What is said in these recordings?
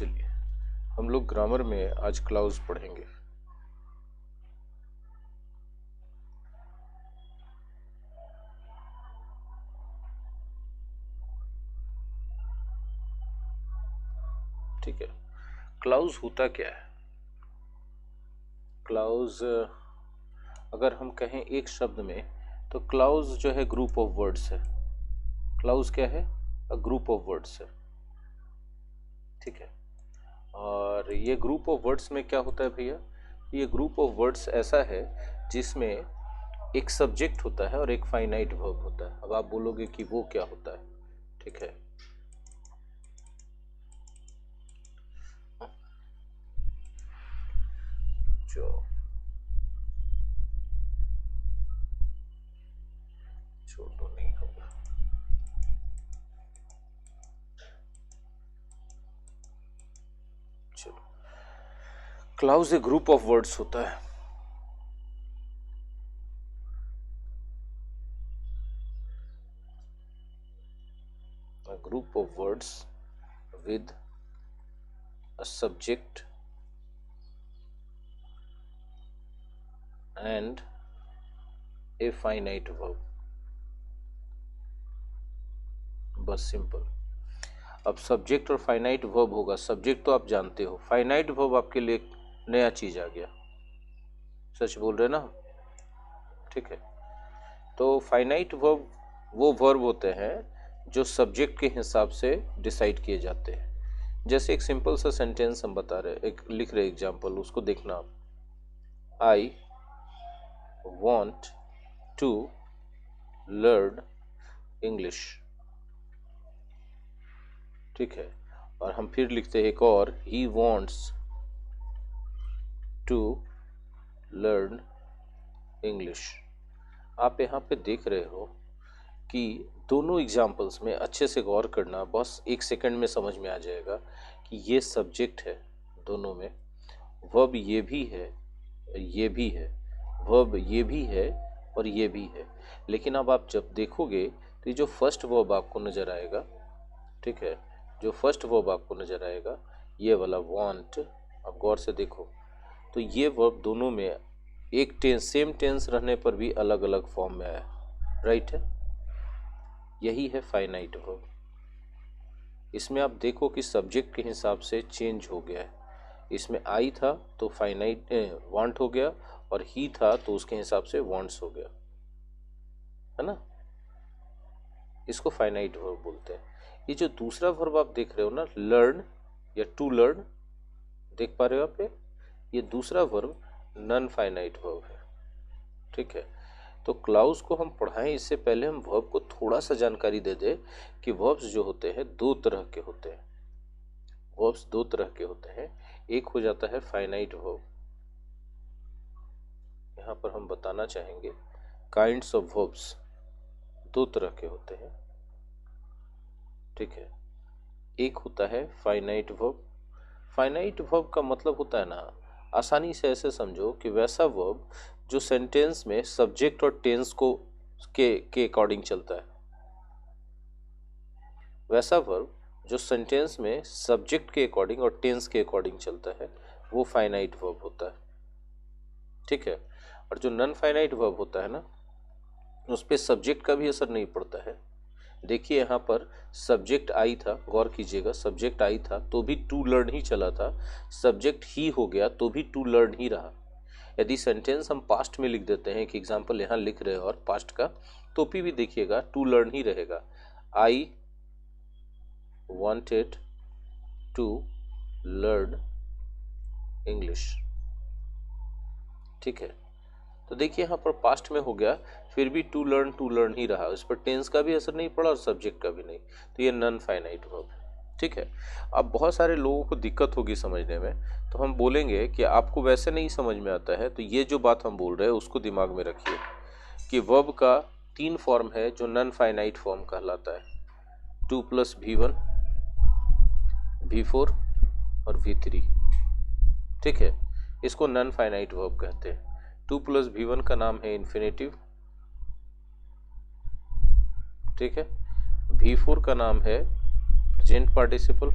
चलिए हम लोग ग्रामर में आज क्लाउज पढ़ेंगे। ठीक है, क्लाउज होता क्या है? क्लाउज अगर हम कहें एक शब्द में तो क्लाउज जो है ग्रुप ऑफ वर्ड्स है। क्लाउज क्या है? अ ग्रुप ऑफ वर्ड्स है। ठीक है, और ये ग्रुप ऑफ वर्ड्स में क्या होता है भैया? ये ग्रुप ऑफ वर्ड्स ऐसा है जिसमें एक सब्जेक्ट होता है और एक फाइनाइट वर्ब होता है। अब आप बोलोगे कि वो क्या होता है? ठीक है, जो छोड़ो नहीं होगा। चलो, clause a group of words होता है। A group of words with a subject and a finite verb। बस सिंपल। अब सब्जेक्ट और फाइनाइट वर्ब होगा। सब्जेक्ट तो आप जानते हो, फाइनाइट वर्ब आपके लिए एक नया चीज आ गया। सच बोल रहे ना? ठीक है, तो फाइनाइट वर्ब वो वर्ब होते हैं जो सब्जेक्ट के हिसाब से डिसाइड किए जाते हैं। जैसे एक सिंपल सा सेंटेंस हम बता रहे, एक लिख रहे एग्जाम्पल, उसको देखना आप। I want to learn English. ठीक है, और हम फिर लिखते हैं एक और, he wants to learn English. आप यहाँ पे देख रहे हो कि दोनों एग्जाम्पल्स में अच्छे से गौर करना, बस एक सेकंड में समझ में आ जाएगा कि ये सब्जेक्ट है दोनों में, वर्ब ये भी है, ये भी है, वर्ब ये भी है और ये भी है। लेकिन अब आप जब देखोगे तो ये जो फर्स्ट वर्ब आपको नजर आएगा, ठीक है, जो फर्स्ट वर्ब आपको नजर आएगा ये वाला वांट, अब गौर से देखो तो ये वर्ब दोनों में एक टेंस, सेम टेंस रहने पर भी अलग अलग फॉर्म में आया। राइट है, यही है फाइनाइट वर्ब। इसमें आप देखो कि सब्जेक्ट के हिसाब से चेंज हो गया है। इसमें आई था तो फाइनाइट वांट हो गया, और ही था तो उसके हिसाब से वांट्स हो गया, है ना? इसको फाइनाइट वर्ब बोलते हैं। ये जो दूसरा वर्ब आप देख रहे हो ना, लर्न या टू लर्न, देख पा रहे हो आप? ये दूसरा वर्ब नॉन फाइनाइट वर्ब है। ठीक है, तो क्लाउज को हम पढ़ाएं इससे पहले हम वर्ब को थोड़ा सा जानकारी दे दे कि वर्ब्स जो होते हैं दो तरह के होते हैं। वर्ब्स दो तरह के होते हैं। एक हो जाता है फाइनाइट वर्ब, यहाँ पर हम बताना चाहेंगे काइंड्स ऑफ वर्ब्स दो तरह के होते हैं। ठीक है, एक होता है फाइनाइट वर्ब। फाइनाइट वर्ब का मतलब होता है ना, आसानी से ऐसे समझो कि वैसा वर्ब जो सेंटेंस में सब्जेक्ट और टेंस को के अकॉर्डिंग चलता है। वैसा वर्ब जो सेंटेंस में सब्जेक्ट के अकॉर्डिंग और टेंस के अकॉर्डिंग चलता है वो फाइनाइट वर्ब होता है। ठीक है, और जो नॉन फाइनाइट वर्ब होता है ना, उस पर सब्जेक्ट का भी असर नहीं पड़ता है। देखिए यहाँ पर सब्जेक्ट आई था, गौर कीजिएगा, सब्जेक्ट आई था तो भी टू लर्न ही चला था, सब्जेक्ट ही हो गया तो भी टू लर्न ही रहा। यदि सेंटेंस हम पास्ट में लिख देते हैं, कि एग्जांपल यहाँ लिख रहे हो और पास्ट का, तो भी देखिएगा टू लर्न ही रहेगा। I wanted to learn English. ठीक है, तो देखिए यहाँ पर पास्ट में हो गया, फिर भी टू लर्न ही रहा, उस पर टेंस का भी असर नहीं पड़ा और सब्जेक्ट का भी नहीं, तो ये नॉन फाइनाइट वर्ब है। ठीक है, अब बहुत सारे लोगों को दिक्कत होगी समझने में, तो हम बोलेंगे कि आपको वैसे नहीं समझ में आता है, तो ये जो बात हम बोल रहे हैं उसको दिमाग में रखिए कि वर्ब का तीन फॉर्म है जो नॉन फाइनाइट फॉर्म कहलाता है, 2+V1, V4 और V3। ठीक है, इसको नॉन फाइनाइट वर्ब कहते हैं। 2+V1 का नाम है इन्फिनेटिव। ठीक है, V4 का नाम है प्रेजेंट पार्टिसिपल,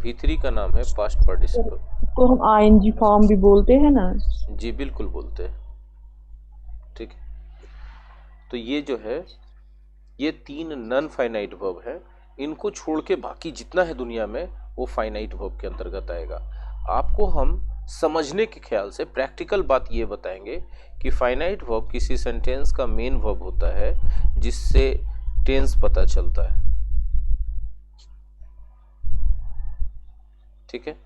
V3 का नाम है पास्ट पार्टिसिपल। तो हम आईएनजी फॉर्म भी बोलते हैं ना? जी बिल्कुल बोलते हैं। ठीक है, तो ये जो है ये 3 नॉन फाइनाइट वर्ब है। इनको छोड़ के बाकी जितना है दुनिया में वो फाइनाइट वर्ब के अंतर्गत आएगा। आपको हम समझने के ख्याल से प्रैक्टिकल बात ये बताएंगे कि फाइनाइट वर्ब किसी सेंटेंस का मेन वर्ब होता है जिससे टेंस पता चलता है। ठीक है,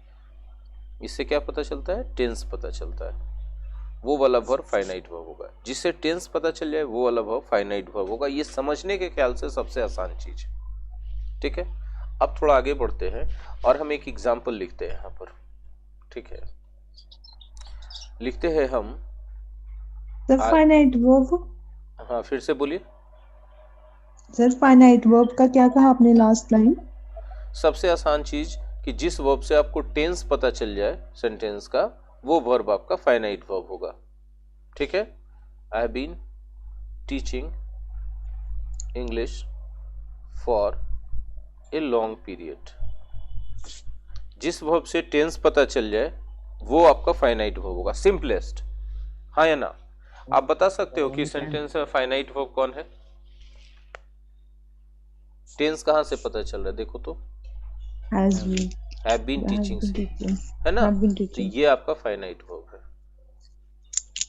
इससे क्या पता चलता है? टेंस पता चलता है। वो वाला वर्ब फाइनाइट वर्ब होगा। जिससे टेंस पता चल जाए वो वाला वर्ब फाइनाइट वर्ब होगा। ये समझने के ख्याल से सबसे आसान चीज है। ठीक है, अब थोड़ा आगे बढ़ते हैं और हम एक एग्जाम्पल लिखते हैं यहाँ पर। ठीक है, लिखते हैं हम सर फाइनाइट वर्ब। हाँ फिर से बोलिए। सर फाइनाइट वर्ब का क्या कहा आपने लास्ट लाइन? सबसे आसान चीज कि जिस वर्ब से आपको टेंस पता चल जाए सेंटेंस का, वो वर्ब आपका फाइनाइट वर्ब होगा। ठीक है, I have been teaching English for a long period. जिस वर्ब से टेंस पता चल जाए वो आपका फाइनाइट वर्ब होगा। सिंपलेस्ट, हाँ या ना? आप बता सकते हो कि सेंटेंस में फाइनाइट वर्ब कौन है? टेंस कहां से पता चल रहा है? देखो तो, हैव बीन टीचिंग से, है ना? तो ये आपका फाइनाइट वर्ब है,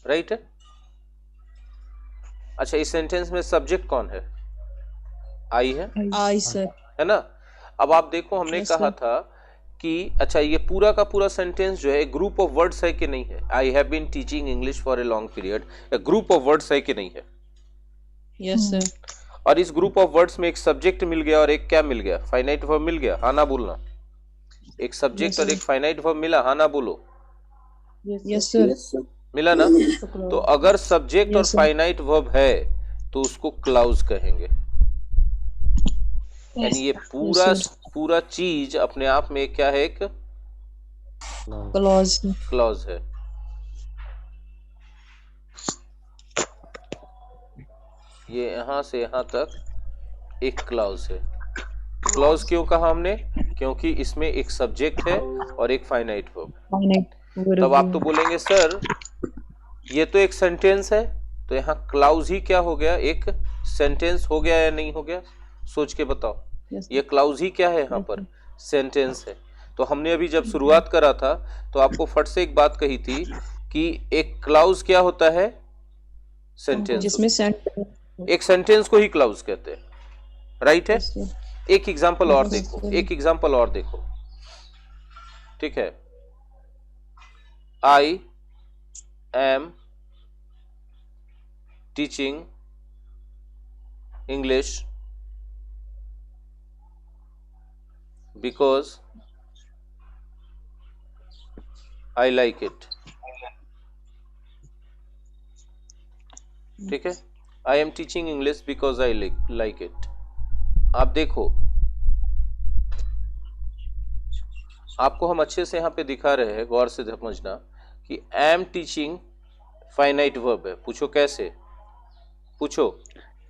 राइट है? अच्छा, इस सेंटेंस में सब्जेक्ट कौन है? आई है, आई सर, है ना? अब आप देखो, हमने कहा था कि अच्छा ये पूरा का पूरा सेंटेंस जो है ग्रुप ऑफ वर्ड्स है कि नहीं है? I have been teaching English for a long period group of words है कि नहीं है? Yes sir. और इस ग्रुप ऑफ वर्ड्स में एक सब्जेक्ट मिल गया और एक क्या मिल गया? फाइनाइट वर्ब मिल गया, हाँ ना बोलना। एक सब्जेक्ट और एक फाइनाइट वर्ब मिला, हाँ ना बोलो। Yes sir. मिला ना? तो अगर सब्जेक्ट और फाइनाइट वर्ब है तो उसको क्लाउज कहेंगे। यानी ये पूरा चीज अपने आप में क्या है? एक क्लॉज है। ये यहां से यहां तक एक क्लॉज है। क्लॉज क्यों कहा हमने? क्योंकि इसमें एक सब्जेक्ट है और एक फाइनाइट वर्ब। तब आप तो बोलेंगे सर ये तो एक सेंटेंस है, तो यहाँ क्लाउज ही क्या हो गया? एक सेंटेंस हो गया या नहीं हो गया? सोच के बताओ। ये क्लाउज ही क्या है यहाँ पर? सेंटेंस है। तो हमने अभी जब शुरुआत करा था तो आपको फट से एक बात कही थी कि एक क्लाउज क्या होता है? सेंटेंस। जिसमें एक सेंटेंस को ही क्लाउज कहते हैं, राइट है? एक एग्जांपल और देखो, एक एग्जांपल और देखो। ठीक है, I am teaching English because I like it. ठीक है, I am teaching English because I like it. आप देखो, आपको हम अच्छे से यहाँ पे दिखा रहे हैं, गौर से समझना कि एम टीचिंग फाइनाइट वर्ब है। पूछो कैसे? पूछो,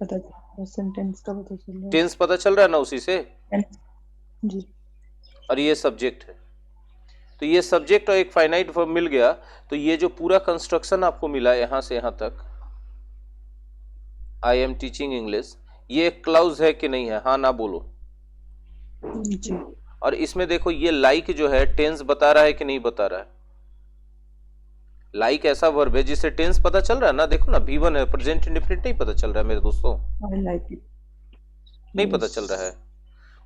सेंटेंस का पता चल रहा है, टेंस पता चल रहा है ना उसी से जी। और ये सब्जेक्ट है, तो ये सब्जेक्ट और एक फाइनाइट वर्ब मिल गया। तो ये जो पूरा कंस्ट्रक्शन आपको मिला यहां से यहां तक, आई एम टीचिंग इंग्लिश, ये क्लाउज है कि नहीं है? हाँ ना बोलो। जी। और इसमें देखो ये लाइक जो है टेंस बता रहा है कि नहीं बता रहा है? लाइक ऐसा वर्ब है जिससे टेंस पता चल रहा है ना। देखो ना, V1 है, प्रेजेंट इंडेफिनिट नहीं पता चल रहा है मेरे दोस्तों, आई लाइक इट नहीं पता चल रहा है।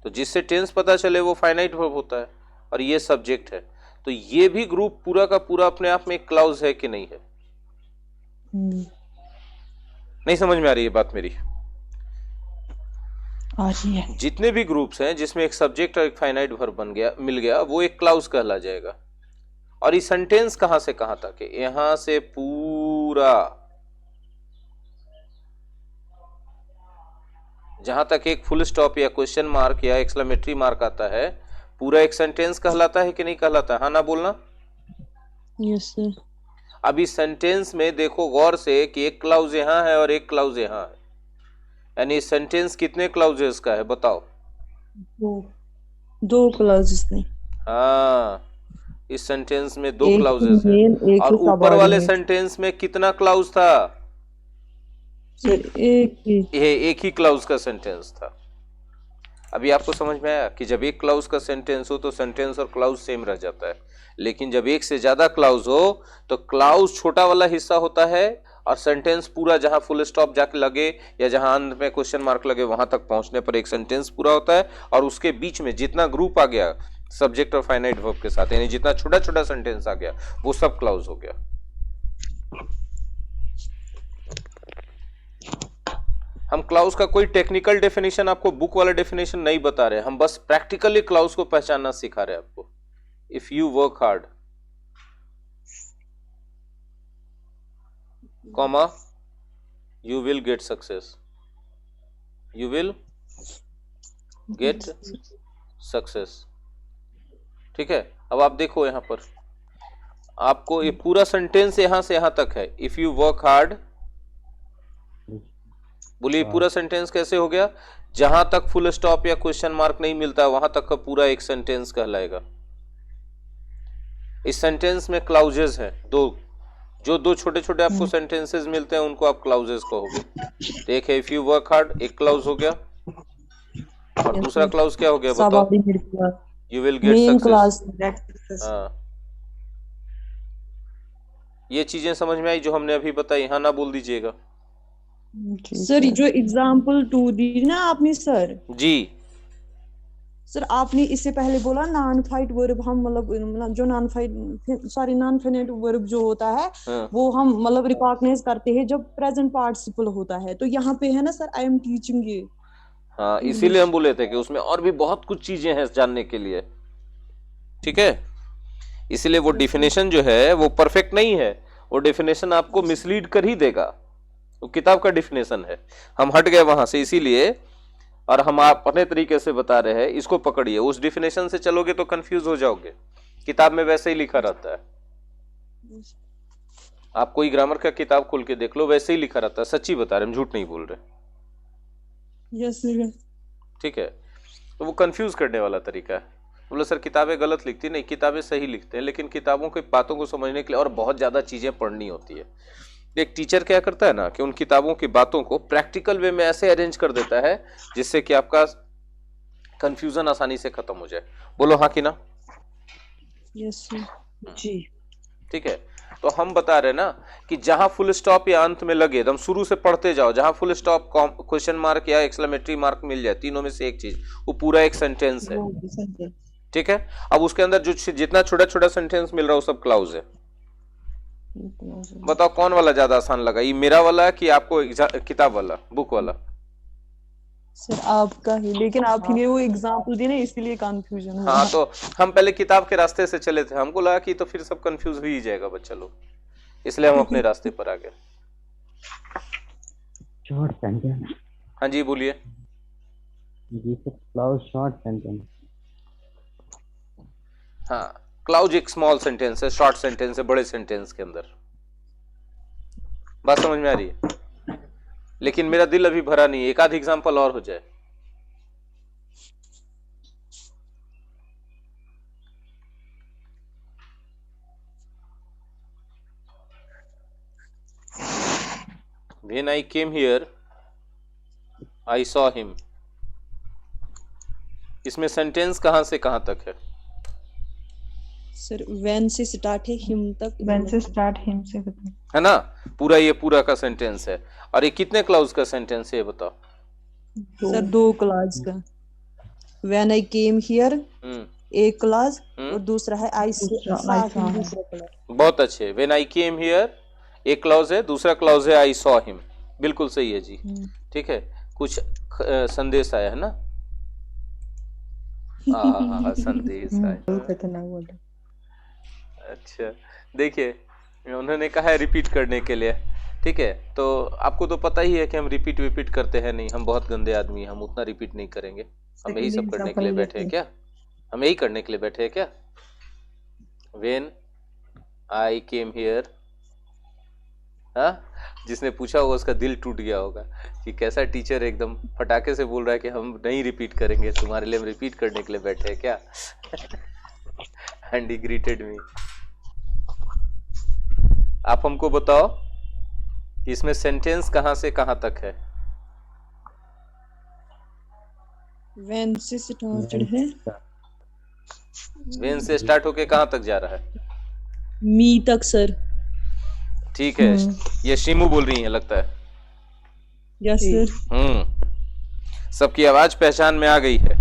तो जिससे टेंस पता चले वो फाइनाइट वर्ब होता है और ये सब्जेक्ट है। तो ये भी ग्रुप पूरा का पूरा अपने आप में एक क्लाउज है कि नहीं है? नहीं समझ में आ रही है बात मेरी? आ रही है। जितने भी ग्रुप्स हैं जिसमें एक सब्जेक्ट और एक फाइनाइट वर्ब बन गया, मिल गया, वो एक क्लाउज कहला जाएगा। और ये सेंटेंस कहां से कहां तक है? यहां से पूरा जहां तक एक फुल स्टॉप या क्वेश्चन मार्क या एक्सक्लेमेटरी मार्क आता है, पूरा एक सेंटेंस कहलाता है कि नहीं कहलाता है? हाँ ना बोलना। Yes sir. अब इस सेंटेंस में देखो गौर से कि एक क्लाउज यहां है और एक क्लाउज यहां है, यानी सेंटेंस कितने क्लाउजेस का है बताओ? दो क्लाउजेस ने। हाँ, इस सेंटेंस में दो एक क्लाउजेस है मेल एक और ऊपर वाले सबऑर्डिनेट। सेंटेंस में कितना क्लाउज था? सर एक ही। ये एक ही क्लाउज का सेंटेंस था। अभी आपको समझ में आया कि जब एक क्लाउज का सेंटेंस हो तो सेंटेंस और क्लाउज सेम रह जाता है, लेकिन जब एक से ज्यादा क्लाउज हो तो क्लाउज छोटा वाला हिस्सा होता है और सेंटेंस पूरा जहां फुल स्टॉप जाके लगे या जहां अंत में क्वेश्चन मार्क लगे वहां तक पहुंचने पर एक सेंटेंस पूरा होता है, और उसके बीच में जितना ग्रुप आ गया सब्जेक्ट और फाइनाइट वर्ब के साथ, यानी जितना छोटा छोटा सेंटेंस आ गया वो सब क्लाउज हो गया। हम क्लाउज का कोई टेक्निकल डेफिनेशन आपको बुक वाला डेफिनेशन नहीं बता रहे, हम बस प्रैक्टिकली क्लाउज को पहचानना सिखा रहे हैं आपको। If you work hard, comma, you will get success, you will get success। ठीक है, अब आप देखो यहां पर आपको ये पूरा सेंटेंस यहां से यहां तक है, इफ यू वर्क हार्ड। बोलिए पूरा सेंटेंस कैसे हो गया? जहां तक फुल स्टॉप या क्वेश्चन मार्क नहीं मिलता वहां तक का पूरा एक सेंटेंस कहलाएगा। इस सेंटेंस में क्लाउजेस हैं दो, जो दो छोटे छोटे आपको सेंटेंसेस मिलते हैं उनको आप क्लाउजेस कहोगे। देखिए इफ यू वर्क हार्ड एक क्लाउज हो गया, और दूसरा क्लाउज क्या हो गया बताओ? You will get success. हाँ, ये चीजें समझ में आई जो हमने अभी बताई? हाँ ना बोल दीजिएगा। सर जो एग्जाम्पल 2 दी ना आपने सर जी सर, आपने इससे पहले बोला नॉन फाइट वर्ब, हम मतलब जो नॉन फाइनाइट वर्ब जो होता है हाँ। वो हम मतलब रिकॉग्नाइज करते हैं जब प्रेजेंट पार्टिसिपल होता है, तो यहाँ पे है ना सर आई एम टीचिंग ये। हाँ, इसीलिए हम बोले थे कि उसमें और भी बहुत कुछ चीजें हैं जानने के लिए। ठीक है, इसलिए वो डेफिनेशन जो है वो परफेक्ट नहीं है, वो डेफिनेशन आपको मिसलीड कर ही देगा। वो किताब का डेफिनेशन है, हम हट गए वहां से इसीलिए, और हम आप अपने तरीके से बता रहे हैं, इसको पकड़िए। उस डेफिनेशन से चलोगे तो कंफ्यूज हो जाओगे, किताब में वैसे ही लिखा रहता है। आप कोई ग्रामर का किताब खोल के देख लो, वैसे ही लिखा रहता है। सच्ची बता रहे, हम झूठ नहीं बोल रहे। Yes sir. ठीक है, तो वो कंफ्यूज करने वाला तरीका है। बोलो सर किताबें गलत लिखती, नहीं किताबें सही लिखते हैं, लेकिन किताबों की बातों को समझने के लिए और बहुत ज्यादा चीजें पढ़नी होती है। एक टीचर क्या करता है ना कि उन किताबों की बातों को प्रैक्टिकल वे में ऐसे अरेंज कर देता है जिससे कि आपका कंफ्यूजन आसानी से खत्म हो जाए। बोलो हाँ कि ना? यस सर जी। ठीक है, तो हम बता रहे ना कि जहां फुल स्टॉप या अंत में लगे, एकदम शुरू से पढ़ते जाओ, जहां फुल स्टॉप क्वेश्चन मार्क या एक्सक्लेमेटरी मार्क मिल जाए, तीनों में से एक चीज, वो पूरा एक सेंटेंस है। ठीक है, अब उसके अंदर जो जितना छोटा छोटा सेंटेंस मिल रहा है वो सब क्लाउज है। बताओ कौन वाला ज्यादा आसान लगा, ये मेरा वाला कि आपको किताब वाला, बुक वाला? सर आपका ही, लेकिन आप ही ने वो एग्जांपल दिए ना इसलिए कंफ्यूजन हुआ। हाँ, तो हम पहले किताब के रास्ते से चले थे, हमको लगा कि तो फिर सब कंफ्यूज हो ही जाएगा बच्चा लोग, इसलिए हम अपने रास्ते पर आ गए। Short sentence. हाँ जी बोलिए। जी सर, क्लाउज शॉर्ट सेंटेंस। हाँ, क्लाउज एक स्मॉल सेंटेंस है, शॉर्ट सेंटेंस है बड़े सेंटेंस के अंदर। बात समझ में आ रही है? लेकिन मेरा दिल अभी भरा नहीं है, एक आध एग्जांपल और हो जाए। When I came here, I saw him। इसमें सेंटेंस कहां से कहां तक है? सर व्हेन से स्टार्ट है, हिम तक। व्हेन से स्टार्ट, हिम से खत्म, है ना? पूरा ये पूरा का सेंटेंस है। और ये कितने क्लाउज का सेंटेंस है ये बताओ? सर 2 क्लास का। व्हेन आई केम हियर एक क्लास और दूसरा है आई सॉ हिम दूसरा क्लास। बहुत अच्छे। व्हेन आई केम हियर एक क्लाउज है, दूसरा क्लाउज है आई सॉ हिम। बिल्कुल सही है जी। ठीक है, कुछ संदेश आया है ना? संदेश आया। अच्छा, देखिए उन्होंने कहा है रिपीट करने के लिए। ठीक है, तो आपको तो पता ही है कि हम रिपीट करते हैं नहीं, हम बहुत गंदे आदमी हैं, हम उतना रिपीट नहीं करेंगे। हम यही सब करने के लिए बैठे हैं क्या? हम यही करने के लिए बैठे हैं क्या? When I came here. हाँ, जिसने पूछा होगा उसका दिल टूट गया होगा कि कैसा टीचर एकदम फटाके से बोल रहा है कि हम नहीं रिपीट करेंगे, तुम्हारे लिए हम रिपीट करने के लिए बैठे हैं क्या? and he greeted me. आप हमको बताओ कि इसमें सेंटेंस कहां से कहां तक है? when से स्टार्टेड है, when से स्टार्ट होके कहां तक जा रहा है? मी तक सर। ठीक है, ये शिमू बोल रही है लगता है। Yes sir. सबकी आवाज पहचान में आ गई है।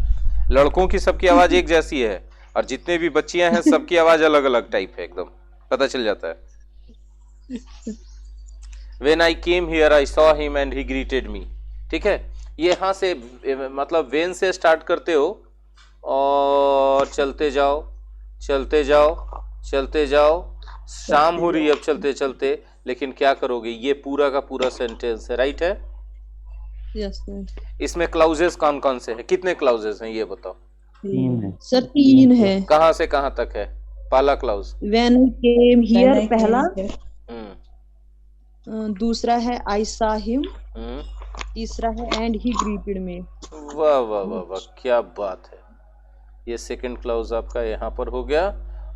लड़कों की सबकी आवाज एक जैसी है और जितने भी बच्चियां हैं सबकी आवाज अलग अलग टाइप है, एकदम पता चल जाता है। When I came here I saw him and he greeted me। ठीक है, ये यहां से मतलब when से स्टार्ट करते हो और चलते जाओ चलते जाओ चलते जाओ, शाम हो रही है अब चलते चलते, लेकिन क्या करोगे, ये पूरा का पूरा सेंटेंस है, राइट है? Yes sir. इसमें क्लाउजेस कौन कौन से हैं, कितने क्लाउजेस हैं ये बताओ? 3 है सर 3 है। कहां से कहां तक है पहला clause? when I came here पहला, हम्म दूसरा है I saw him, हम्म, तीसरा है and he greeted me। वाह वाह वाह वाह, क्या बात है। ये सेकंड क्लाउज आपका यहाँ पर हो गया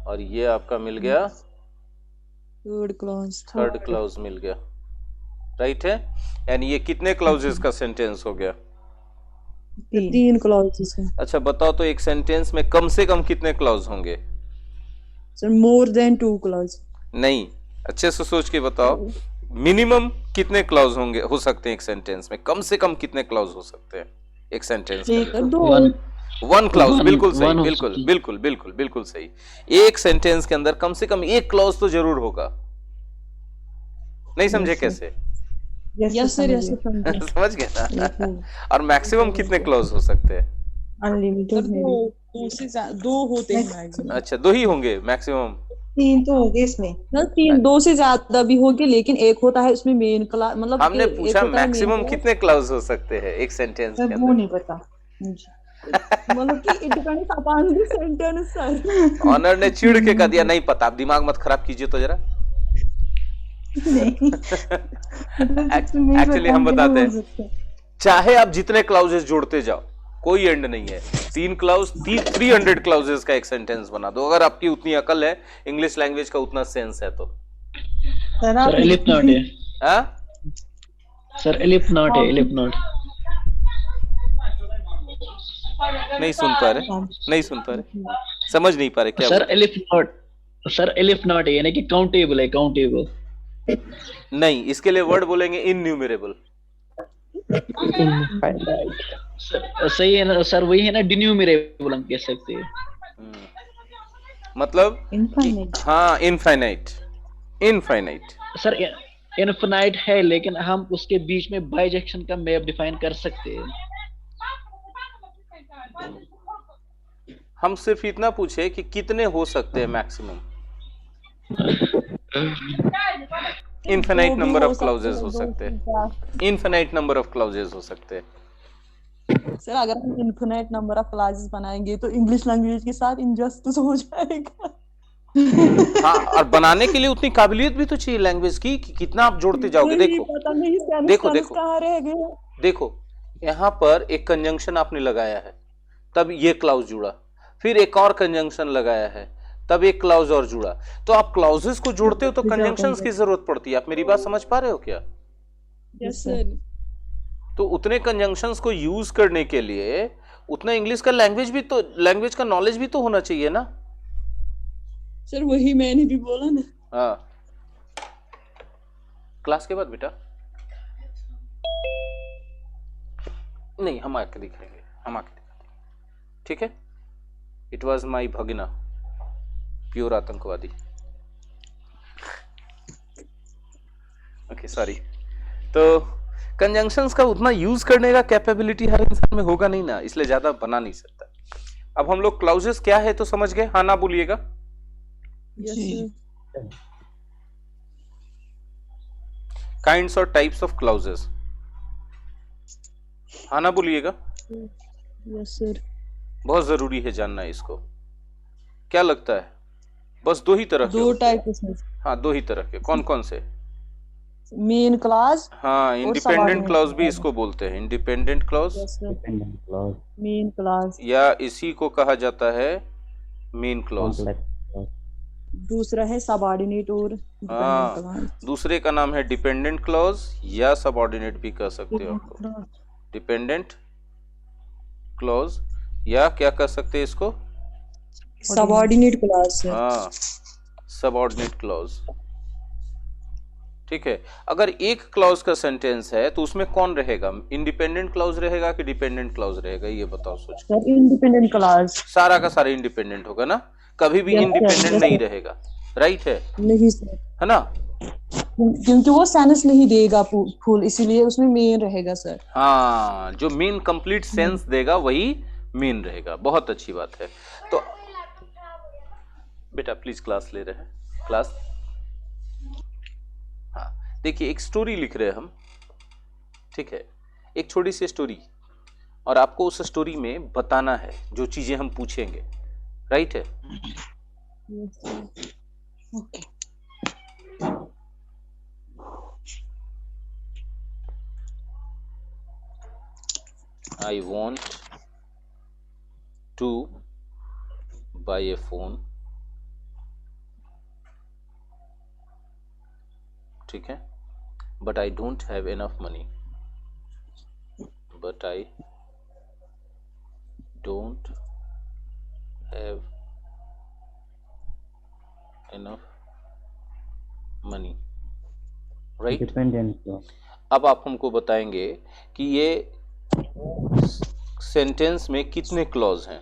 और ये आपका मिल गया थर्ड क्लाउज मिल गया, राइट है? यानी ये कितने क्लाउजेस का सेंटेंस हो गया? 3 क्लॉजेस है। अच्छा बताओ तो एक सेंटेंस में कम से कम कितने क्लाउज होंगे? Sir more than 2 clause. नहीं, अच्छे से सोच के बताओ, मिनिमम कितने क्लाउज होंगे, हो सकते हैं एक सेंटेंस में? कम से कम कितने क्लाउज हो सकते हैं एक सेंटेंस में? 1 क्लाउज, बिल्कुल सही, बिल्कुल बिल्कुल बिल्कुल बिल्कुल सही। एक सेंटेंस के अंदर कम से कम 1 क्लाउज तो जरूर होगा। नहीं समझे कैसे? Yes sir yes sir. समझ गए ना? और मैक्सिमम कितने क्लाउज हो सकते हैं? अनलिमिटेड में भी। 2 होते हैं मैक्सिमम। अच्छा 2 ही होंगे मैक्सिमम? 3 तो होंगे इसमें। 2 से ज्यादा भी होंगे, लेकिन एक होता है उसमें मेन क्लास, मतलब हमने पूछा मैक्सिमम कितने क्लाउज हो सकते हैं एक सेंटेंस के वो अंदर? नहीं पता मुझे। मतलब कि it depends upon the sentence sir. ऑनर ने चिढ़ के कह दिया नहीं पता, आप दिमाग मत खराब कीजिए तो जरा। एक्चुअली हम बताते हैं, चाहे आप जितने क्लाउजेस जोड़ते जाओ कोई एंड नहीं है। 3 क्लाउज 300 क्लाउजेस का एक सेंटेंस बना दो, अगर आपकी उतनी अकल है, इंग्लिश लैंग्वेज का उतना सेंस है तो। सर एलिफ नॉट है। हाँ सर एलिफ नॉट है, एलिफ नॉट। नहीं सुन पा रहे, नहीं सुन पा रहे, समझ नहीं पा रहे क्या? Sir elif not, sir elif not है यानी कि काउंटेबल है, काउंटेबल। नहीं, इसके लिए वर्ड बोलेंगे इनन्यूमरेबल। सही है ना सर, वही है ना, डिन्यूमरेबल हम कह सकते हैं। मतलब इनफाइनाइट। हाँ इनफाइनाइट, इनफाइनाइट। सर इनफिनाइट है, लेकिन हम उसके बीच में बाइजेक्शन का मैप डिफाइन कर सकते हैं। हम सिर्फ इतना पूछे कि कितने हो सकते हैं maximum? Infinite number of clauses हो सकते हैं, इनफिनाइट नंबर ऑफ क्लाउजेस हो सकते हैं। सर अगर हम इनफिनाइट नंबर ऑफ क्लासेस बनाएंगे तो इंग्लिश लैंग्वेज के साथ इनजस्टिस हो जाएगा। हाँ, और बनाने के लिए उतनी काबिलियत भी तो चाहिए लैंग्वेज की कि कितना आप जोड़ते जाओगे। देखो पता नहीं देखो देखो कहाँ रह गए। देखो यहाँ पर एक कंजंक्शन आपने लगाया है, तब ये क्लाउज जुड़ा, फिर एक और कंजंक्शन लगाया है, तब एक क्लाउज और जुड़ा। तो आप क्लाउजेस को जोड़ते हो तो कंजंक्शंस की जरूरत पड़ती है। आप मेरी बात समझ पा रहे हो क्या? Yes sir. तो उतने कंजंक्शंस को यूज करने के लिए उतना इंग्लिश का लैंग्वेज का नॉलेज भी तो होना चाहिए ना सर। वही मैंने भी बोला ना। हाँ, क्लास के बाद बेटा नहीं, हम आके दिखाएंगे, हम आके दिखाएंगे, ठीक है? इट वॉज माई भगिना, प्योर आतंकवादी। Okay sorry. तो कंजंक्शंस का उतना यूज करने का कैपेबिलिटी हर इंसान में होगा नहीं ना, इसलिए ज्यादा बना नहीं सकता। अब हम लोग क्लाउजेस क्या है तो समझ गए, हाँ ना बोलिएगा। काइंड्स और टाइप्स ऑफ क्लाउजेस, हाँ ना बोलिएगा। Yes sir. बहुत जरूरी है जानना इसको। क्या लगता है? बस 2 ही तरह के? 2 टाइप के। हाँ 2 ही तरह के। कौन कौन से? Main clause. हाँ इंडिपेंडेंट क्लाउज भी इसको बोलते हैं, independent clause, dependent clause, main clause, या इसी को कहा जाता है मेन क्लॉज। कॉम्प्लेक्स। दूसरा है सबऑर्डिनेट और डिपेंडेंट हाँ, क्लॉज। दूसरे का नाम है डिपेंडेंट क्लॉज या सबऑर्डिनेट भी कह सकते हो आपको, डिपेंडेंट क्लॉज या क्या कह सकते हैं इसको, सबऑर्डिनेट क्लॉज सर। हाँ सबऑर्डिनेट क्लॉज। ठीक है, अगर एक क्लॉज का सेंटेंस है तो उसमें कौन रहेगा, इंडिपेंडेंट क्लॉज रहेगा कि डिपेंडेंट क्लॉज रहेगा, ये बताओ सोच के। Sir independent clause. सारा का सारा इंडिपेंडेंट होगा ना, कभी भी यस सर, इंडिपेंडेंट यस नहीं सर। रहेगा, राइट है नहीं सर, ना। क्योंकि वो सेंस नहीं देगा फुल, इसीलिए उसमें मेन रहेगा सर। हाँ, जो मेन कंप्लीट सेंस देगा वही मेन रहेगा, बहुत अच्छी बात है। तो बेटा प्लीज क्लास ले रहे हैं, क्लास। हाँ देखिए, एक स्टोरी लिख रहे हैं हम, ठीक है, एक छोटी सी स्टोरी, और आपको उस स्टोरी में बताना है जो चीजें हम पूछेंगे, राइट है। Okay. I want to buy a phone, ठीक है, but I don't have enough money, but I don't have enough money, right। Dependent clause. अब आप हमको बताएंगे कि ये सेंटेंस में कितने क्लॉज हैं।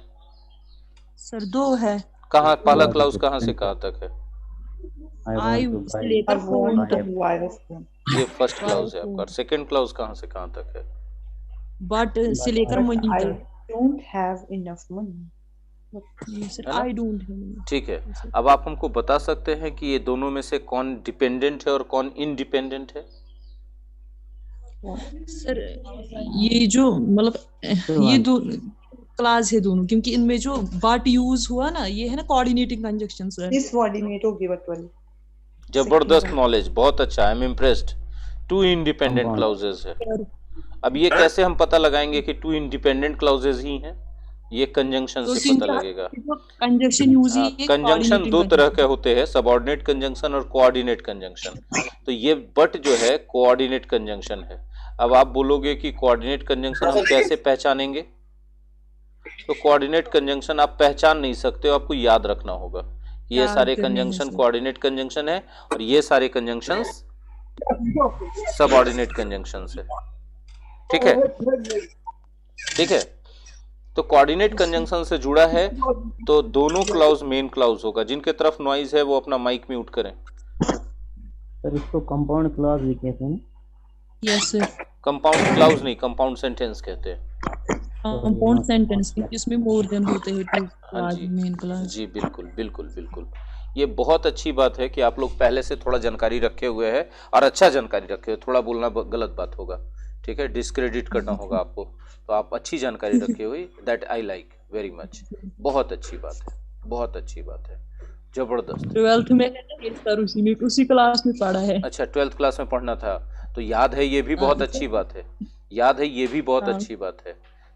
सर दो है। कहाँ पहला क्लॉज कहाँ से कहाँ तक है, आई वांट टू से बाय लेकर फोन तक। ये फर्स्ट क्लॉज है आपका। सेकंड क्लॉज कहाँ से कहाँ तक है, बट से लेकर मनी तक। don't have enough money. Sir है ना? I don't have. ठीक है, अब आप हमको बता सकते हैं कि ये दोनों में से कौन डिपेंडेंट है और कौन इनडिपेंडेंट है। सर ये जो मतलब ये दो क्लास है दोनों, क्योंकि इनमें जो बट यूज हुआ ना, ये है ना coordinating conjunction sir. This coordinate होगी but वाली. जबरदस्त नॉलेज, बहुत अच्छा, I am impressed. Two independent clauses है। अब ये कैसे हम पता लगाएंगे कि टू इंडिपेंडेंट क्लाउजेज ही हैं, ये कंजंक्शन तो से पता लगेगा। कंजक्शन यूज ही है कंजंक्शन दो तरह के होते हैं, सबऑर्डिनेट कंजंक्शन और कोऑर्डिनेट कंजंक्शन। तो ये बट जो है कोऑर्डिनेट कंजंक्शन है। अब आप बोलोगे कि कोऑर्डिनेट कंजंक्शन हम कैसे पहचानेंगे, तो कोऑर्डिनेट कंजंक्शन आप पहचान नहीं सकते हो, आपको याद रखना होगा। ये सारे कंजंक्शन कोऑर्डिनेट कंजंक्शन है और ये सारे कंजंक्शंस सबऑर्डिनेट कंजंक्शंस है, ठीक है। ठीक है, तो कोऑर्डिनेट कंजंक्शन से जुड़ा है तो दोनों क्लाउज मेन क्लाउज होगा। जिनके तरफ नॉइज है वो अपना माइक म्यूट करें। सर इसको कंपाउंड क्लॉज भी कहते हैं। यस सर, कंपाउंड क्लाउज नहीं, कंपाउंड सेंटेंस कहते हैं। कंपाउंड सेंटेंस, इसमें मोर देन होते हैं टू हाँ क्लास जी, मेन क्लास। जी बिल्कुल बिल्कुल बिल्कुल। ये बहुत अच्छी बात है कि आप लोग पहले से थोड़ा जानकारी रखे हुए हैं और अच्छा जानकारी रखे हुए। थोड़ा बोलना गलत बात होगा, ठीक है, डिस्क्रेडिट करना होगा आपको, तो आप अच्छी जानकारी रखे हुए, that I like very much. बहुत अच्छी बात है, बहुत अच्छी बात है, जबरदस्त। 12th में सर उसी क्लास में पढ़ा है। अच्छा 12th क्लास में पढ़ना था तो याद है, ये भी बहुत अच्छी बात है। याद है, ये भी बहुत अच्छी बात है,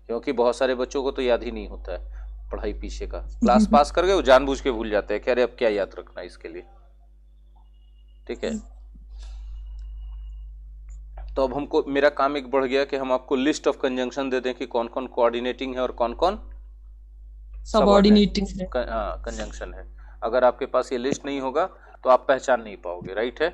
क्योंकि बहुत सारे बच्चों को तो याद ही नहीं होता है पढ़ाई पीछे का। क्लास पास कर गए वो जानबूझ के भूल जाते हैं कि अरे अब क्या याद रखना है इसके लिए, ठीक है। तो अब हमको, मेरा काम एक बढ़ गया कि हम आपको लिस्ट ऑफ कंजंक्शन दे दें कि कौन कौन कोऑर्डिनेटिंग है और कौन कौन सबऑर्डिनेटिंग है। कंजंक्शन है। अगर आपके पास ये लिस्ट नहीं होगा तो आप पहचान नहीं पाओगे, राइट है।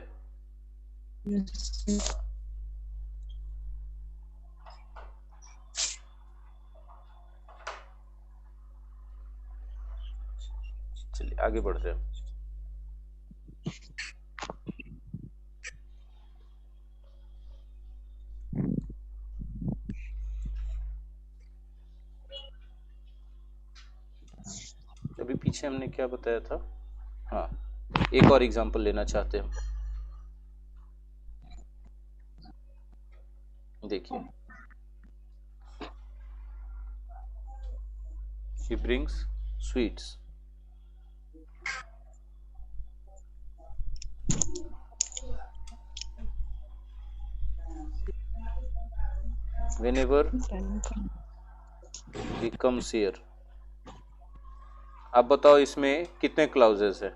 चलिए आगे बढ़ते हैं। अभी पीछे हमने क्या बताया था, हाँ एक और एग्जांपल लेना चाहते हैं हम। देखिए, he brings sweets, whenever he comes here, आप बताओ इसमें कितने क्लाउजेस है?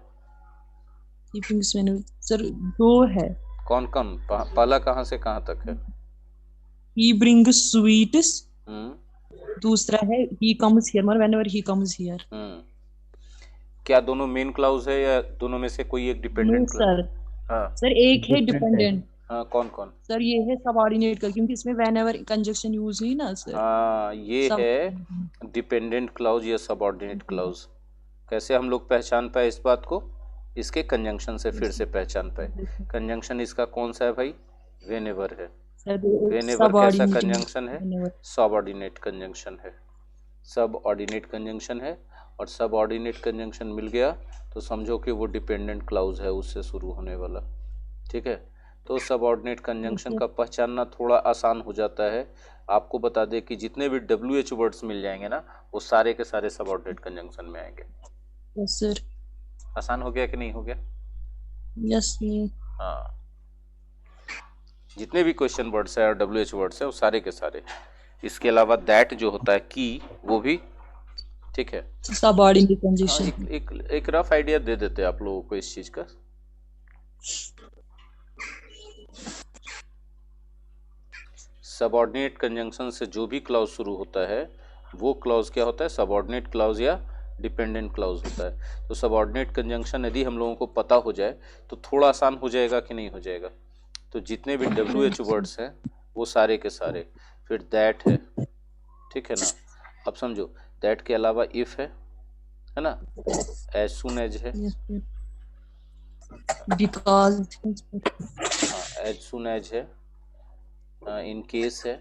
कीपिंग मैंने सर 2 है। कौन कौन? पहला कहाँ से कहाँ तक है? ही ब्रिंग्स स्वीट्स, हम्म दूसरा है ही कम्स हियर, मतलब व्हेनेवर ही कम्स हियर। हम्म क्या दोनों मेन क्लाउज है या दोनों में से कोई एक नो डिपेंडेंट क्लाउज? सर, हाँ सर एक है डिफरेंट है। डिपेंडेंट। हाँ, कौन कौन? सर ये है सबऑर्डिनेट का, क्योंकि इसमें व्हेनेवर कंजक्शन यूज हुई ना सर। हाँ, ये सब है डिपेंडेंट क्लाउज या सबऑर्डिनेट क्लाउज। कैसे हम लोग पहचान पाए इस बात को? इसके कंजंक्शन से फिर से पहचान पाए। कंजंक्शन इसका कौन सा है भाई? व्हेनेवर है। व्हेनेवर कैसा कंजंक्शन है? सबऑर्डिनेट कंजंक्शन है। सबऑर्डिनेट कंजंक्शन है, और सबऑर्डिनेट कंजंक्शन मिल गया तो समझो कि वो डिपेंडेंट क्लाउज है उससे शुरू होने वाला। ठीक है, तो सबऑर्डिनेट कंजंक्शन का पहचानना थोड़ा आसान हो जाता है। आपको बता दें कि जितने भी WH वर्ड्स मिल जाएंगे ना, वो सारे के सारे सबऑर्डिनेट कंजंक्शन में आएंगे। Yes sir. आसान हो गया कि नहीं हो गया? Yes sir. हाँ, जितने भी क्वेश्चन वर्ड्स है और WH वर्ड्स है वो सारे के सारे। इसके अलावा दैट जो होता है की, वो भी ठीक है। सबऑर्डिनेट हाँ, कंजक्शन। एक रफ आइडिया दे देते हैं आप लोगों को इस चीज का। सबऑर्डिनेट कंजंक्शन से जो भी क्लॉज शुरू होता है वो क्लॉज क्या होता है? सबऑर्डिनेट क्लॉज या डिपेंडेंट क्लॉज होता है। तो सबऑर्डिनेट कंजंक्शन यदि हम लोगों को पता हो जाए तो थोड़ा आसान हो जाएगा कि नहीं हो जाएगा? तो जितने भी WH वर्ड्स हैं वो सारे के सारे, फिर दैट है, ठीक है ना। अब समझो, दैट के अलावा इफ है ना, एज सुन एज है, बिकॉज, हाँ एज सुन एज है, इन केस है,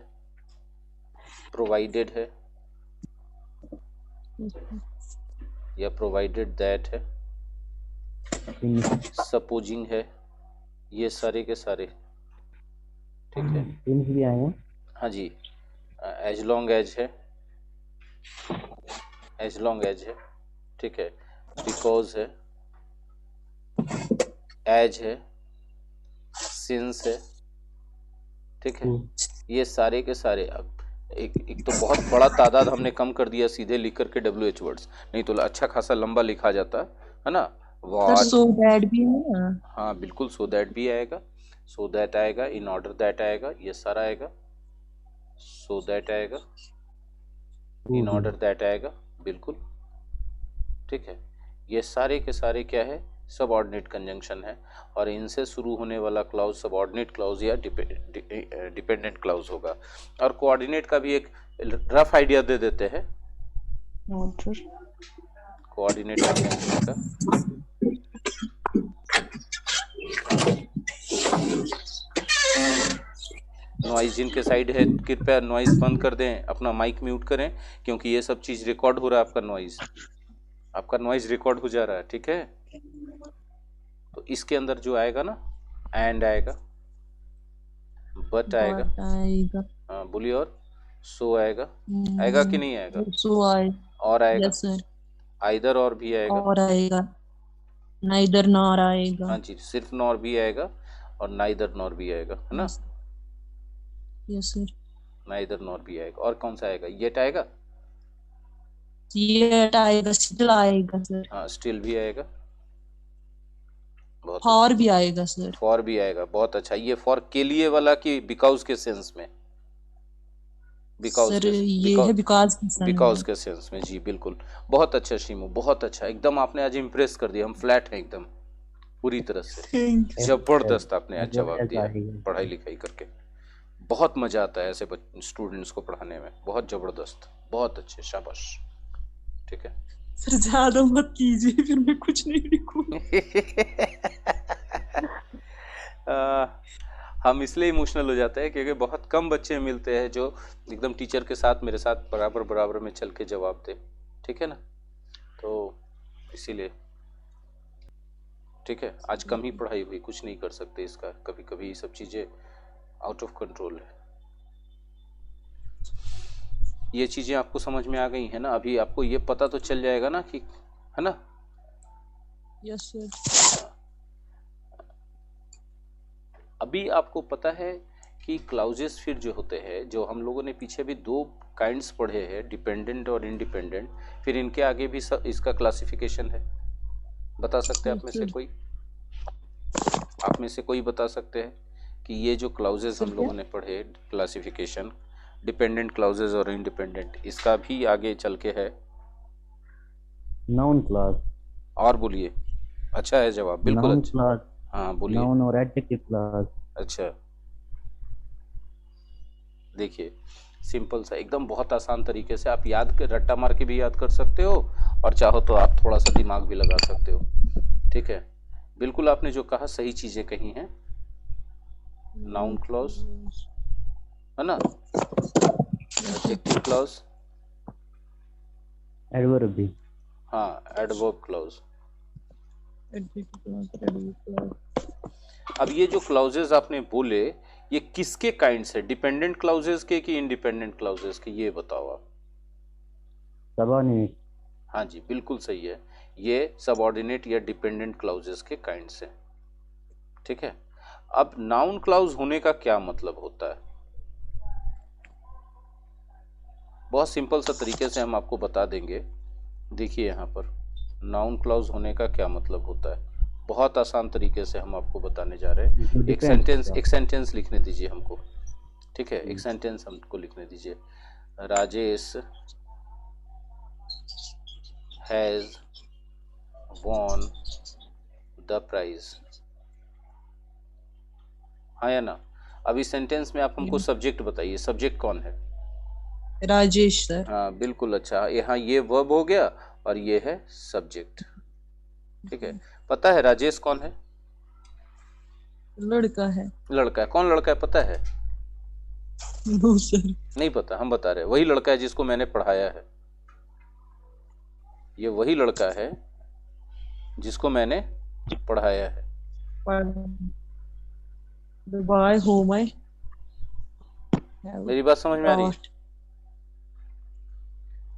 प्रोवाइडेड है या प्रोवाइडेड दैट है, सपोजिंग है, ये सारे के सारे ठीक है। सिंस भी आए हैं। हाँ जी, एज लॉन्ग एज है, एज लॉन्ग एज है, ठीक है, बिकॉज है, एज है, सिंस है, ठीक है। ये सारे के सारे। अब एक तो बहुत बड़ा तादाद हमने कम कर दिया सीधे लिख करके WH वर्ड्स, नहीं तो अच्छा खासा लंबा लिखा जाता है ना। सर सो दैट भी है ना। हाँ बिल्कुल, सो दैट भी आएगा, सो दैट आएगा, इन ऑर्डर दैट आएगा, ये सारा आएगा, सो दैट आएगा, इन ऑर्डर दैट आएगा, बिल्कुल ठीक है। ये सारे के सारे क्या है? सबऑर्डिनेट कंजंक्शन है, और इनसे शुरू होने वाला क्लाउज सबऑर्डिनेट क्लाउज या डिपेंडेंट क्लाउज होगा। और कोऑर्डिनेट का भी एक रफ आइडिया दे देते हैं। कोऑर्डिनेट कंजंक्शन का नॉइज जिनके साइड है कृपया नॉइज बंद कर दें, अपना माइक म्यूट करें, क्योंकि ये सब चीज रिकॉर्ड हो रहा है। आपका नॉइज रिकॉर्ड हो जा रहा है, ठीक है। तो इसके अंदर जो आएगा ना, एंड आएगा, बट आएगा, हाँ बोलिए, और सो आएगा, आएगा कि नहीं आएगा? सो आए, और आएगा, यस सर, आइदर और भी आएगा, और आएगा, नाइदर नॉर आएगा, हाँ जी, सिर्फ नॉर भी आएगा और नाइदर नॉर भी आएगा, है ना। यस सर, नाइदर नॉर भी आएगा। और कौन सा आएगा? येट आएगा, येट आएगा, स्टिल आएगा सर, हाँ स्टिल भी आएगा, बहुत फॉर भी आएगा सर, फॉर भी आएगा, बहुत अच्छा। ये फॉर के लिए वाला कि बिकॉज के सेंस में? बिकॉज सर ये है बिकॉज के सेंस में, जी बिल्कुल, बहुत अच्छा शीमू, बहुत अच्छा, एकदम आपने आज इम्प्रेस कर दिया, हम फ्लैट हैं एकदम पूरी तरह से, जबरदस्त आपने आज जवाब दिया पढ़ाई लिखाई करके। बहुत मजा आता है ऐसे स्टूडेंट्स को पढ़ाने में, बहुत जबरदस्त, बहुत अच्छे, शाबाश, ठीक है। सर ज्यादा मत कीजिए, फिर मैं कुछ नहीं लिखूंगा। हम इसलिए इमोशनल हो जाते हैं क्योंकि बहुत कम बच्चे मिलते हैं जो एकदम टीचर के साथ मेरे साथ बराबर बराबर में चल के जवाब दे, ठीक है ना। तो इसीलिए ठीक है, आज कम ही पढ़ाई हुई, कुछ नहीं कर सकते इसका, कभी कभी ये सब चीजें आउट ऑफ कंट्रोल है। ये चीजें आपको समझ में आ गई है ना? अभी आपको ये पता तो चल जाएगा ना कि, है ना। Yes sir. अभी आपको पता है कि क्लाउजेस फिर जो होते हैं, जो हम लोगों ने पीछे भी दो काइंड्स पढ़े हैं, डिपेंडेंट और इंडिपेंडेंट, फिर इनके आगे भी इसका क्लासिफिकेशन है। बता सकते हैं आप में से कोई? आप में से कोई बता सकते हैं कि ये जो क्लाउजेस हम लोगों ने पढ़े क्लासिफिकेशन, डिपेंडेंट क्लाउजेस और इंडिपेंडेंट, इसका भी आगे चल के है? Noun clause. और बोलिए। अच्छा है जवाब, बिल्कुल नाउन अच्छा। क्लॉज, हाँ बोलिए। नाउन और एडजेक्टिव क्लॉज। अच्छा, देखिए सिंपल सा एकदम, बहुत आसान तरीके से आप याद कर, रट्टा मार के भी याद कर सकते हो, और चाहो तो आप थोड़ा सा दिमाग भी लगा सकते हो। ठीक है, बिल्कुल आपने जो कहा सही चीजें कही हैं। नाउन क्लॉज है ना, एडजेक्टिव क्लॉज, एडवर्ब भी। हाँ एडवर्ब क्लॉज। अब ये जो क्लॉजेस आपने बोले, ये किसके काइंड्स है, डिपेंडेंट क्लॉजेस के कि इंडिपेंडेंट क्लॉजेस के, ये बताओ आप। सबऑर्डिनेट। हाँ जी बिल्कुल सही है, ये सबऑर्डिनेट या डिपेंडेंट क्लॉजेस के काइंड्स हैं। ठीक है, अब नाउन क्लॉज होने का क्या मतलब होता है? बहुत सिंपल सा तरीके से हम आपको बता देंगे। देखिए यहाँ पर नाउन क्लॉज होने का क्या मतलब होता है, बहुत आसान तरीके से हम आपको बताने जा रहे हैं। एक सेंटेंस लिखने दीजिए हमको। ठीक है, एक सेंटेंस हमको लिखने दीजिए। Rajesh has won the prize. हाँ या ना? अब इस सेंटेंस में आप हमको सब्जेक्ट बताइए, सब्जेक्ट कौन है? राजेश सर। हाँ बिल्कुल अच्छा, यहाँ ये वर्ब हो गया और ये है सब्जेक्ट। ठीक है, पता है राजेश कौन है? लड़का है। लड़का है। कौन लड़का है पता है? No sir. नहीं पता, हम बता रहे हैं, वही लड़का है जिसको मैंने पढ़ाया है। ये वही लड़का है जिसको मैंने पढ़ाया है। By whom I मेरी बात समझ में आ रही है?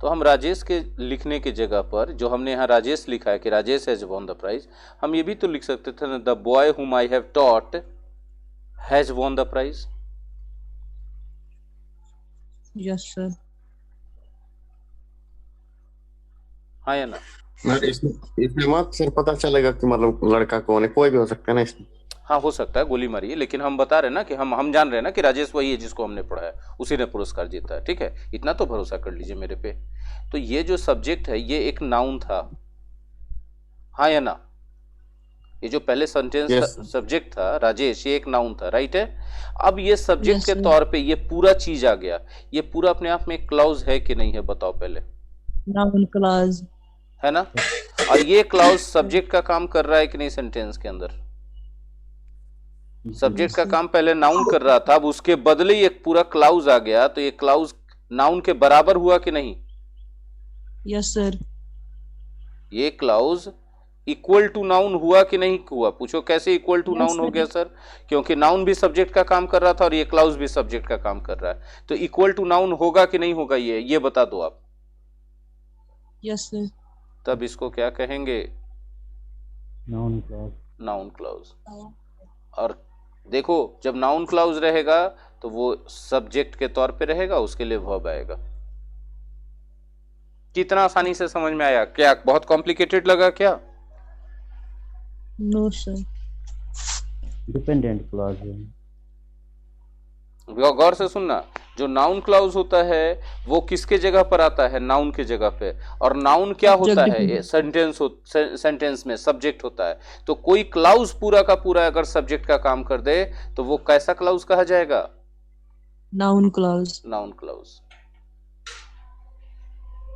तो हम राजेश के लिखने की जगह पर, जो हमने यहाँ राजेश लिखा है कि Rajesh has won the prize, हम ये भी तो लिख सकते थे ना, the boy whom I have taught has won the prize. Yes sir. हाँ या ना? इसमें मत सर पता चलेगा कि मतलब लड़का कौन है, कोई भी हो सकता है ना इसमें। हाँ हो सकता है, गोली मारिए, लेकिन हम बता रहे हैं ना कि हम जान रहे हैं ना कि राजेश वही है जिसको हमने पढ़ा है, उसी ने पुरस्कार जीता है। ठीक है, इतना तो भरोसा कर लीजिए मेरे पे। तो ये जो सब्जेक्ट है ये एक नाउन था, हाँ या ना? ये जो पहले सेंटेंस सब्जेक्ट था राजेश, ये एक नाउन था, राइट है? अब ये सब्जेक्ट के तौर पे ये पूरा चीज आ गया, ये पूरा अपने आप में क्लॉज है कि नहीं है बताओ पहले? नाउन क्लॉज है ना? और ये क्लॉज सब्जेक्ट का काम कर रहा है कि नहीं सेंटेंस के अंदर? सब्जेक्ट का काम पहले नाउन कर रहा था, अब उसके बदले ही एक पूरा क्लाउज आ गया, तो ये क्लाउज नाउन के बराबर हुआ कि नहीं? Yes sir. ये क्लाउज इक्वल टू नाउन हुआ कि नहीं हुआ? पूछो कैसे इक्वल टू नाउन हो गया सर? क्योंकि नाउन भी सब्जेक्ट का काम कर रहा था और ये क्लाउज भी सब्जेक्ट का काम कर रहा है, तो इक्वल टू नाउन होगा कि नहीं होगा ये बता दो आप। Yes sir. तब इसको क्या कहेंगे? Noun clause. Noun clause. और देखो जब नाउन क्लाउज रहेगा तो वो सब्जेक्ट के तौर पे रहेगा, उसके लिए वर्ब आएगा। कितना आसानी से समझ में आया? क्या बहुत कॉम्प्लिकेटेड लगा क्या? No sir. डिपेंडेंट क्लॉज है। गौर से सुनना, जो नाउन क्लाउज होता है वो किसके जगह पर आता है? नाउन के जगह पे। और नाउन क्या होता है? सेंटेंस में सब्जेक्ट होता है। तो कोई क्लाउज पूरा का पूरा अगर सब्जेक्ट का काम कर दे तो वो कैसा क्लाउज कहा जाएगा? Noun clause. Noun clause.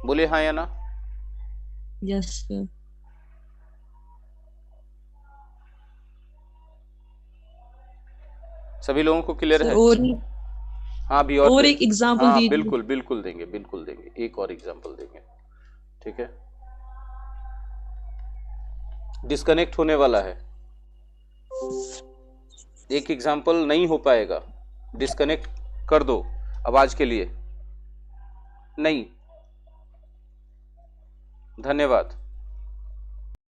बोले हाँ या ना? Yes sir. सभी लोगों को क्लियर है? और हाँ भी और एक एग्जांपल हाँ दीजिए। बिल्कुल बिल्कुल देंगे, बिल्कुल देंगे, एक और एग्जांपल देंगे। ठीक है, डिस्कनेक्ट होने वाला है, एक एग्जांपल नहीं हो पाएगा, डिस्कनेक्ट कर दो अब आज के लिए। नहीं, धन्यवाद।